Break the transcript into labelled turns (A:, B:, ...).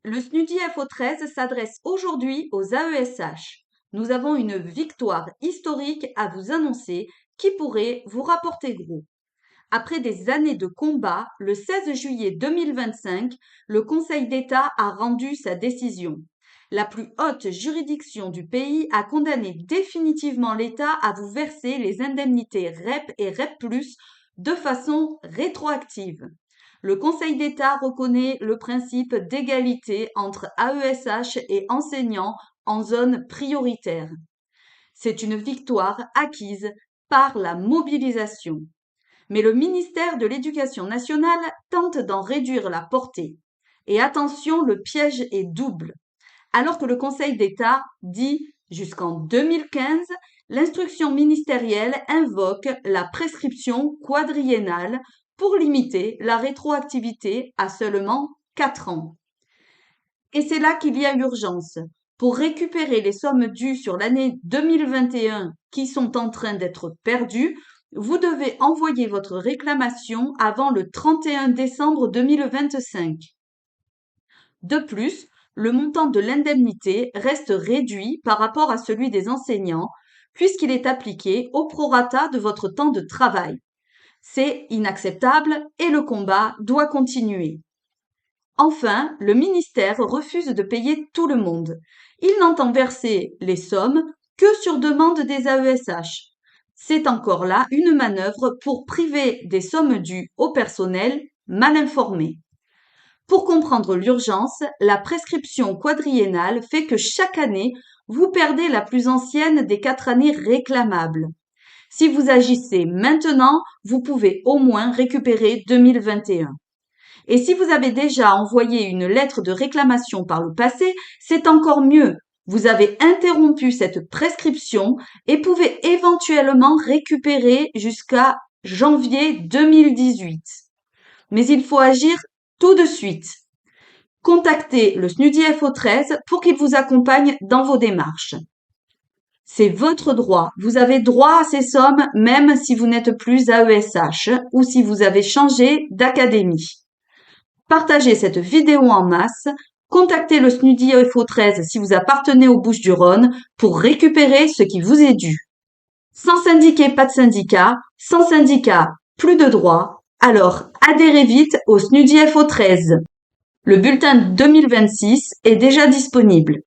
A: Le SNUDI FO13 s'adresse aujourd'hui aux AESH. Nous avons une victoire historique à vous annoncer qui pourrait vous rapporter gros. Après des années de combat, le 16 juillet 2025, le Conseil d'État a rendu sa décision. La plus haute juridiction du pays a condamné définitivement l'État à vous verser les indemnités REP et REP+, de façon rétroactive. Le Conseil d'État reconnaît le principe d'égalité entre AESH et enseignants en zone prioritaire. C'est une victoire acquise par la mobilisation. Mais le ministère de l'Éducation nationale tente d'en réduire la portée. Et attention, le piège est double. Alors que le Conseil d'État dit jusqu'en 2015, l'instruction ministérielle invoque la prescription quadriennale pour limiter la rétroactivité à seulement 4 ans. Et c'est là qu'il y a urgence. Pour récupérer les sommes dues sur l'année 2021 qui sont en train d'être perdues, vous devez envoyer votre réclamation avant le 31 décembre 2025. De plus, le montant de l'indemnité reste réduit par rapport à celui des enseignants, puisqu'il est appliqué au prorata de votre temps de travail. C'est inacceptable et le combat doit continuer. Enfin, le ministère refuse de payer tout le monde. Il n'entend verser les sommes que sur demande des AESH. C'est encore là une manœuvre pour priver des sommes dues au personnel mal informé. Pour comprendre l'urgence, la prescription quadriennale fait que chaque année, vous perdez la plus ancienne des 4 années réclamables. Si vous agissez maintenant, vous pouvez au moins récupérer 2021. Et si vous avez déjà envoyé une lettre de réclamation par le passé, c'est encore mieux. Vous avez interrompu cette prescription et pouvez éventuellement récupérer jusqu'à janvier 2018. Mais il faut agir tout de suite. Contactez le SNUDI FO13 pour qu'il vous accompagne dans vos démarches. C'est votre droit. Vous avez droit à ces sommes même si vous n'êtes plus AESH ou si vous avez changé d'académie. Partagez cette vidéo en masse. Contactez le SNUDI FO13 si vous appartenez aux Bouches-du-Rhône pour récupérer ce qui vous est dû. Sans syndiqué, pas de syndicat. Sans syndicat, plus de droits. Alors, adhérez vite au SNUDI FO13. Le bulletin 2026 est déjà disponible.